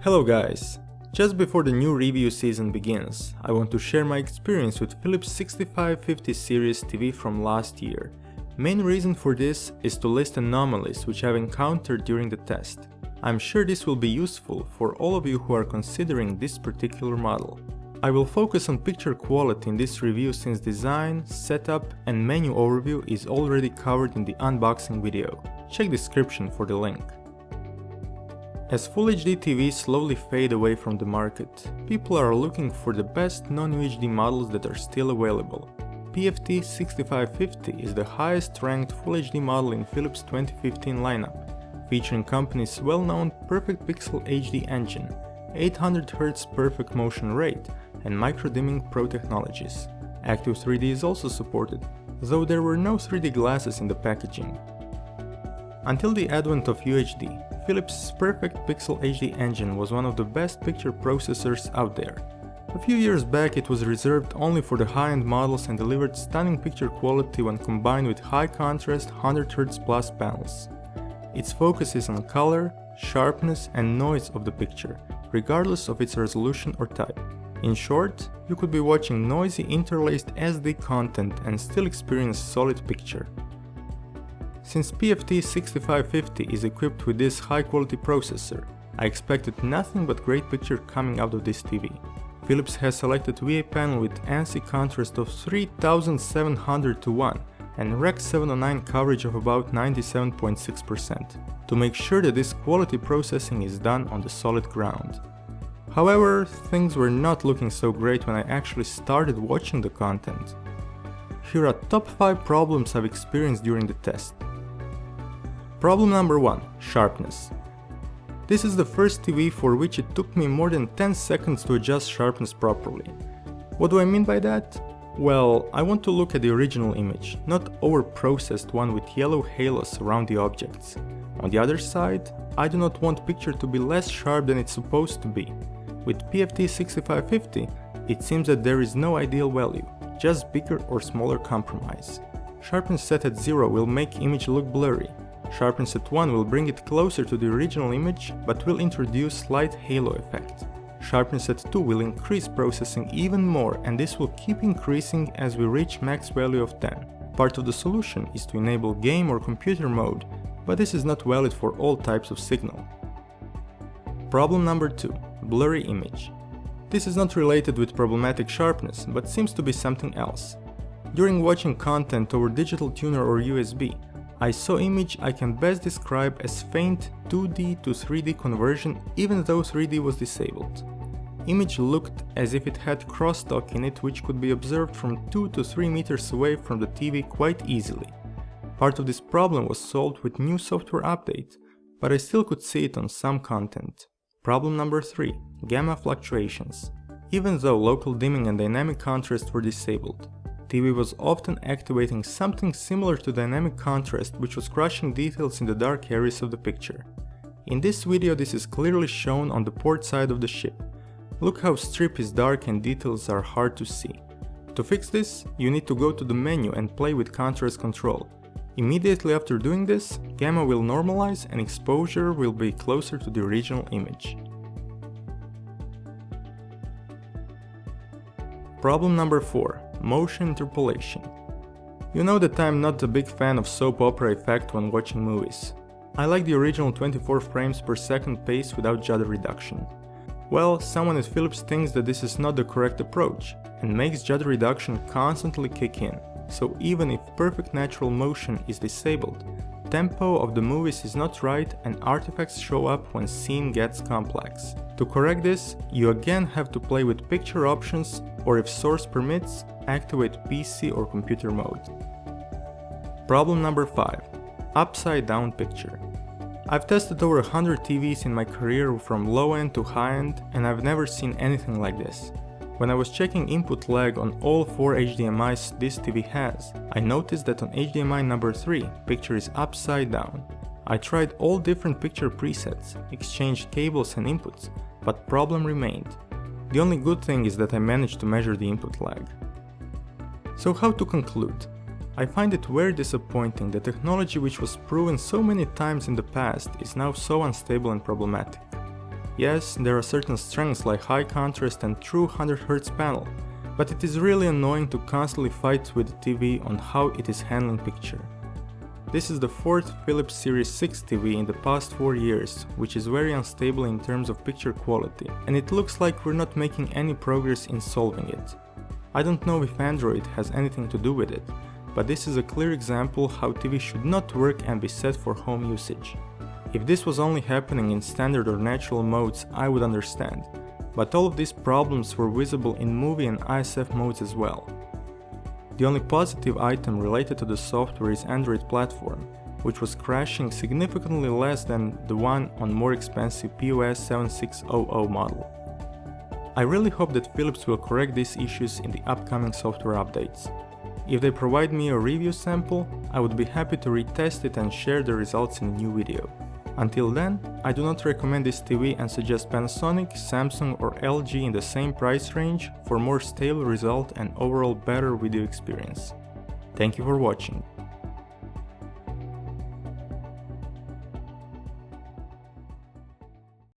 Hello guys! Just before the new review season begins, I want to share my experience with Philips 6550 series TV from last year. Main reason for this is to list anomalies which I've encountered during the test. I'm sure this will be useful for all of you who are considering this particular model. I will focus on picture quality in this review since design, setup and menu overview is already covered in the unboxing video. Check description for the link. As Full HD TVs slowly fade away from the market, people are looking for the best non-UHD models that are still available. PFT6550 is the highest ranked Full HD model in Philips 2015 lineup, featuring company's well-known Perfect Pixel HD engine, 800Hz perfect motion rate, and micro-dimming Pro technologies. Active 3D is also supported, though there were no 3D glasses in the packaging. Until the advent of UHD, Philips' Perfect Pixel HD engine was one of the best picture processors out there. A few years back it was reserved only for the high-end models and delivered stunning picture quality when combined with high contrast 100Hz plus panels. Its focus is on color, sharpness and noise of the picture, regardless of its resolution or type. In short, you could be watching noisy interlaced SD content and still experience solid picture. Since PFT6550 is equipped with this high-quality processor, I expected nothing but great picture coming out of this TV. Philips has selected VA panel with ANSI contrast of 3700 to 1 and Rec. 709 coverage of about 97.6% to make sure that this quality processing is done on the solid ground. However, things were not looking so great when I actually started watching the content. Here are top 5 problems I've experienced during the test. Problem number 1. Sharpness. This is the first TV for which it took me more than 10 seconds to adjust sharpness properly. What do I mean by that? Well, I want to look at the original image, not over-processed one with yellow halos around the objects. On the other side, I do not want picture to be less sharp than it's supposed to be. With PFT6550, it seems that there is no ideal value, just bigger or smaller compromise. Sharpness set at 0 will make image look blurry. Sharpness at 1 will bring it closer to the original image, but will introduce slight halo effect. Sharpness at 2 will increase processing even more, and this will keep increasing as we reach max value of 10. Part of the solution is to enable game or computer mode, but this is not valid for all types of signal. Problem number 2. Blurry image. This is not related with problematic sharpness, but seems to be something else. During watching content over digital tuner or USB, I saw image I can best describe as faint 2D to 3D conversion even though 3D was disabled. Image looked as if it had crosstalk in it which could be observed from 2 to 3 meters away from the TV quite easily. Part of this problem was solved with new software update, but I still could see it on some content. Problem number 3. Gamma fluctuations. Even though local dimming and dynamic contrast were disabled, TV was often activating something similar to dynamic contrast which was crushing details in the dark areas of the picture. In this video this is clearly shown on the port side of the ship. Look how strip is dark and details are hard to see. To fix this, you need to go to the menu and play with contrast control. Immediately after doing this, gamma will normalize and exposure will be closer to the original image. Problem number 4. Motion interpolation. You know that I'm not a big fan of soap opera effect when watching movies. I like the original 24 frames per second pace without judder reduction. Well, someone at Philips thinks that this is not the correct approach and makes judder reduction constantly kick in, so even if perfect natural motion is disabled, tempo of the movies is not right and artifacts show up when scene gets complex. To correct this, you again have to play with picture options or if source permits, activate PC or computer mode. Problem number 5. Upside down picture. I've tested over 100 TVs in my career from low end to high end and I've never seen anything like this. When I was checking input lag on all 4 HDMIs this TV has, I noticed that on HDMI number 3, picture is upside down. I tried all different picture presets, exchanged cables and inputs, but problem remained. The only good thing is that I managed to measure the input lag. So how to conclude? I find it very disappointing that technology which was proven so many times in the past is now so unstable and problematic. Yes, there are certain strengths like high contrast and true 100Hz panel, but it is really annoying to constantly fight with the TV on how it is handling picture. This is the fourth Philips Series 6 TV in the past 4 years, which is very unstable in terms of picture quality, and it looks like we're not making any progress in solving it. I don't know if Android has anything to do with it, but this is a clear example how TV should not work and be set for home usage. If this was only happening in standard or natural modes, I would understand, but all of these problems were visible in movie and ISF modes as well. The only positive item related to the software is Android platform, which was crashing significantly less than the one on more expensive POS 7600 model. I really hope that Philips will correct these issues in the upcoming software updates. If they provide me a review sample, I would be happy to retest it and share the results in a new video. Until then, I do not recommend this TV and suggest Panasonic, Samsung or LG in the same price range for more stable result and overall better video experience. Thank you for watching.